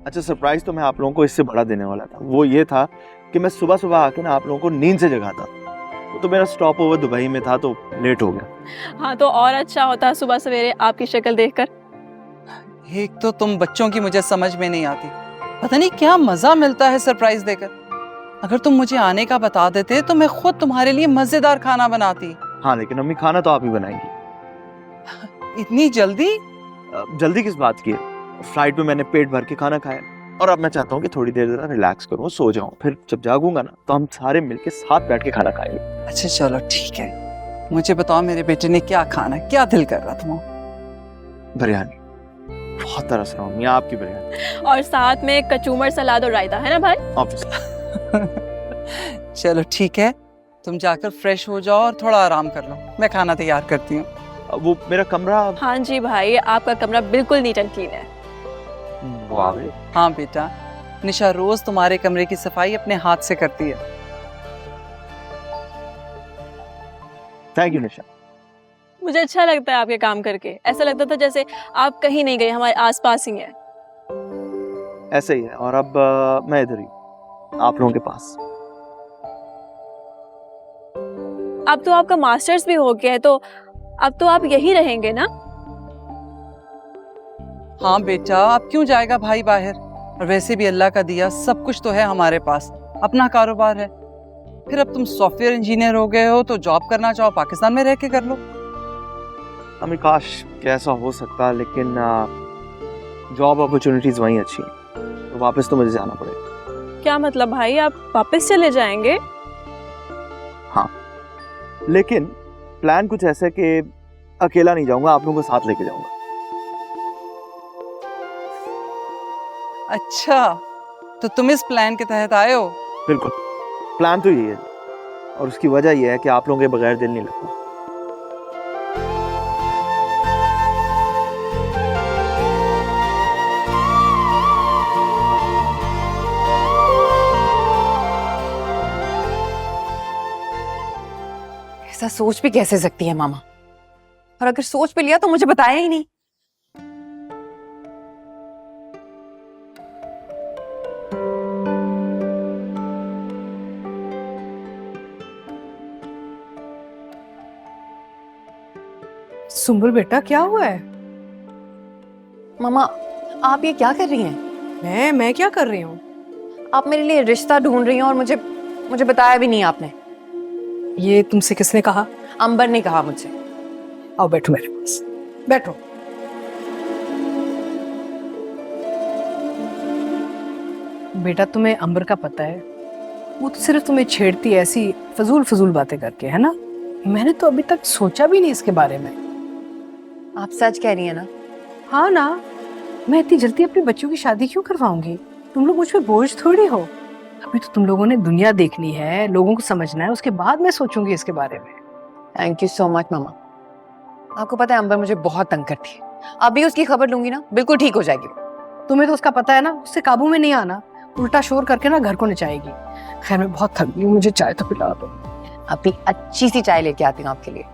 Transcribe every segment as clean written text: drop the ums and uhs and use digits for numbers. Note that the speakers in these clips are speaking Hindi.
अच्छा, सरप्राइज तो मैं आप लोगों को इससे बड़ा देने वाला था। वो ये था कि मैं सुबह सुबह आके ना आप लोगों को नींद से जगाता। वो तो मेरा स्टॉप ओवर दुबई में था तो लेट हो गया। हाँ तो और अच्छा होता सुबह सवेरे आपकी शक्ल देखकर। एक तो तुम बच्चों की मुझे समझ में नहीं आती, पता नहीं क्या मजा मिलता है सरप्राइज देकर। अगर तुम मुझे आने का बता देते तो मैं खुद तुम्हारे लिए मजेदार खाना बनाती। हाँ लेकिन अम्मी, खाना तो आप ही बनाएंगी। इतनी जल्दी? जल्दी किस बात की है? फ्लाइट में मैंने पेट भर के खाना खाया और अब मैं चाहता हूँ कि थोड़ी देर जरा रिलैक्स करूँ, सो जाऊँ, फिर जब जागूंगा ना तो हम सारे मिलके साथ बैठ के खाना खाएंगे। अच्छा चलो ठीक है, मुझे बताओ मेरे बेटे ने क्या खाना है, क्या दिल कर रहा तुम्हारा? बिरयानी, बहुत तरस रहा हूँ आपकी बिरयानी। और साथ में कचूमर सलाद और रायता, है ना भाई? ऑब्वियसली। चलो ठीक है, तुम जाकर फ्रेश हो जाओ और थोड़ा आराम कर लो, मैं खाना तैयार करती हूँ। वो मेरा कमरा। हाँ जी भाई, आपका कमरा बिल्कुल नीट एंड क्लीन है। वाह। हाँ बेटा, निशा रोज तुम्हारे कमरे की सफाई अपने हाथ से करती है। थैंक यू निशा। मुझे अच्छा लगता है आपके काम करके, ऐसा लगता था जैसे आप कहीं नहीं गए, हमारे आसपास ही हैं। ऐसे ही है। और अब मैं इधर ही आप लोगों के पास। अब तो आपका मास्टर्स भी हो गया है, तो अब तो आप यहीं रहेंगे ना? हाँ बेटा, अब क्यों जाएगा भाई बाहर, और वैसे भी अल्लाह का दिया सब कुछ तो है हमारे पास, अपना कारोबार है। फिर अब तुम सॉफ्टवेयर इंजीनियर हो गए हो तो जॉब करना चाहो पाकिस्तान में रह के कर लो। हमें काश कैसा हो सकता, लेकिन जॉब अपॉर्चुनिटीज वहीं अच्छी हैं, तो वापस तो मुझे जाना पड़ेगा। क्या मतलब भाई, आप वापस चले जाएंगे? हाँ, लेकिन प्लान कुछ ऐसे कि अकेला नहीं जाऊंगा, आप लोगों को साथ लेके जाऊंगा। अच्छा, तो तुम इस प्लान के तहत आए हो? बिल्कुल, प्लान तो यही है और उसकी वजह यह है कि आप लोगों के बगैर दिल नहीं लगता। ऐसा सोच भी कैसे सकती है मामा, और अगर सोच भी लिया तो मुझे बताया ही नहीं। सुंबुल बेटा, क्या हुआ है? मामा, आप ये क्या कर रही हैं? मैं क्या कर रही हूँ? आप मेरे लिए रिश्ता ढूंढ रही हैं और मुझे मुझे बताया भी नहीं आपने। ये तुमसे किसने कहा? अंबर ने कहा मुझे। आओ बैठो मेरे पास, बैठो। बेटा, तुम्हें अंबर का पता है? वो तो सिर्फ तुम्हें छेड़ती है ऐसी फजूल फजूल बातें करके, है ना? मैंने तो अभी तक सोचा भी नहीं इसके बारे में। आप सच कह रही हैं ना? हाँ ना, मैं इतनी जल्दी अपने बच्चों की शादी क्यों करवाऊंगी? तुम लोग मुझ पे बोझ थोड़ी हो। अभी तो तुम लोगों ने दुनिया देखनी है, लोगों को समझना है, उसके बाद मैं सोचूंगी इसके बारे में। थैंक यू सो मच मामा। आपको पता है अंबर मुझे बहुत तंग करती है। अभी उसकी खबर लूंगी ना, बिल्कुल ठीक हो जाएगी। तुम्हें तो उसका पता है ना, उससे काबू में नहीं आना, उल्टा शोर करके ना घर को नचाएगी। खैर, मैं बहुत थक गई हूँ, मुझे चाय तो पिला दो। अभी अच्छी सी चाय लेके आती हूँ आपके लिए।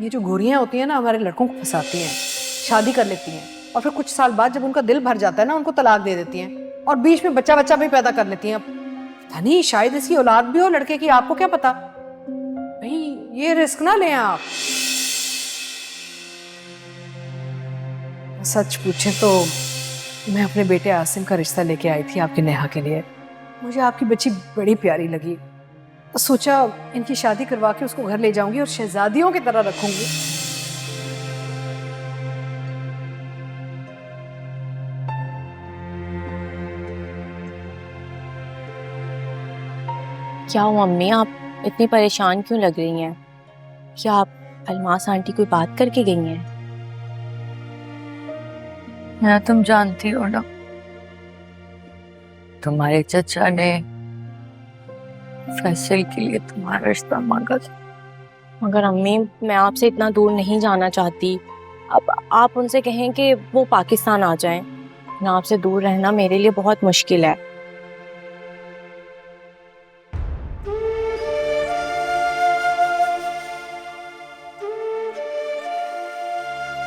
ये जो गोरियां होती हैं ना, हमारे लड़कों को फंसाती हैं, शादी कर लेती हैं और फिर कुछ साल बाद जब उनका दिल भर जाता है ना, उनको तलाक दे देती हैं और बीच में बच्चा बच्चा भी पैदा कर लेती हैं। पता नहीं, शायद इसकी औलाद भी हो लड़के की, आपको क्या पता भाई, ये रिस्क ना लें आप। सच पूछे तो मैं अपने बेटे आसिम का रिश्ता लेके आई थी आपके नेहा के लिए। मुझे आपकी बच्ची बड़ी प्यारी लगी, तो सोचा इनकी शादी करवा के उसको घर ले जाऊंगी और शहजादियों की तरह रखूंगी। क्या हुआ मम्मी, आप इतनी परेशान क्यों लग रही हैं? क्या आप अलमास आंटी कोई बात करके गई हैं? ना तुम जानती हो ना, तुम्हारे चचा ने फैसल के लिए तुम्हारा रिश्ता मांगा था। मगर अम्मी, मैं आपसे इतना दूर नहीं जाना चाहती। अब आप उनसे कहें कि वो पाकिस्तान आ जाएं। ना, आपसे दूर रहना मेरे लिए बहुत मुश्किल है।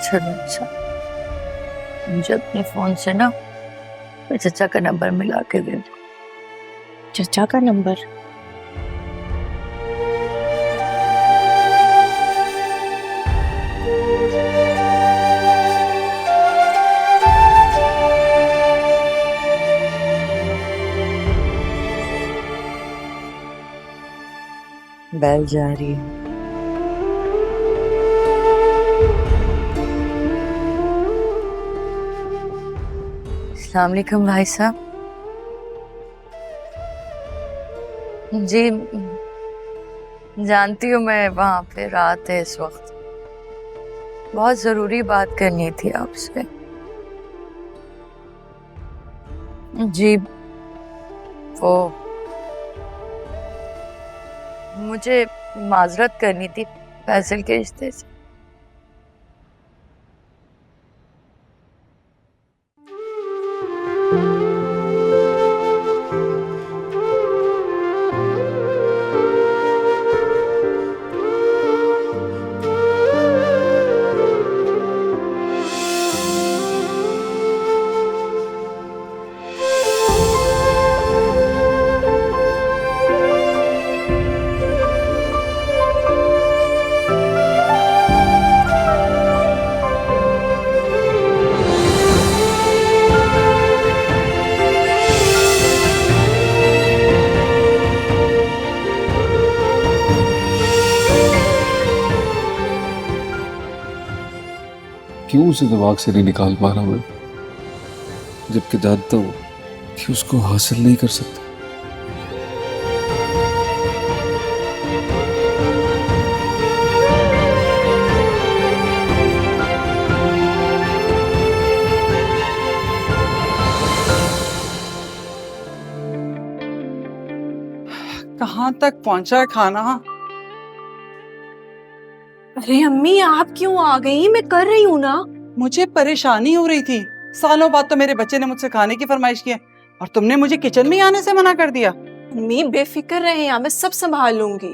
चलो अच्छा, मुझे अपने फोन से ना मेरे चचा का नंबर मिला के दे दो। चचा का नंबर? बैल जा रही है। अस्सलाम वालेकुम भाई साहब। जी जानती हूँ मैं वहाँ पे रात है इस वक्त, बहुत जरूरी बात करनी थी आपसे। जी वो मुझे माजरत करनी थी फैसल के रिश्ते से। क्यों उसे दिमाग से नहीं निकाल पा रहा मैं, जबकि जानता हूं कि उसको हासिल नहीं कर सकता। कहाँ तक पहुंचा है खाना? अरे अम्मी आप क्यों आ गई? मैं कर रही हूँ ना। मुझे परेशानी हो रही थी, सालों बाद तो मेरे बच्चे ने मुझसे खाने की फरमाइश की है और तुमने मुझे किचन में ही आने से मना कर दिया। अम्मी बेफिक्र रहे, मैं सब संभाल लूंगी।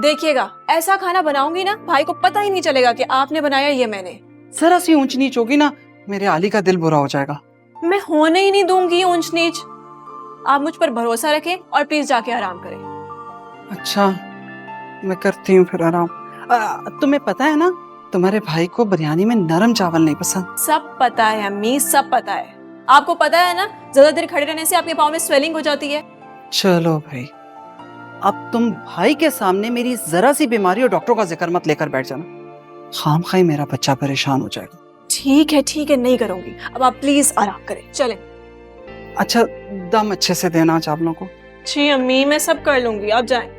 देखिएगा ऐसा खाना बनाऊंगी ना, भाई को पता ही नहीं चलेगा कि आपने बनाया ये मैंने। जरा सी ऊंच नीच होगी ना, मेरे आली का दिल बुरा हो जाएगा। मैं होने ही नहीं दूंगी ऊंच नीच। आप मुझ पर भरोसा रखें और प्लीज जाके आराम करें। अच्छा मैं करती हूँ फिर आराम। तुम्हें पता है ना तुम्हारे भाई को बिरयानी में नरम चावल नहीं पसंद। सब पता है अम्मी, सब पता है। आपको पता है ना ज्यादा देर खड़े रहने से आपके पाँव में स्वेलिंग हो जाती है। चलो भाई, अब तुम भाई के सामने मेरी जरा सी बीमारी और डॉक्टरों का जिक्र मत लेकर बैठ जाना, खामखाई मेरा बच्चा परेशान हो जाएगा। ठीक है नहीं करूंगी। अब आप प्लीज आराम करें, चलें। अच्छा दम अच्छे से देना चावलों को। जी अम्मी मैं सब कर लूंगी, आप जाएं।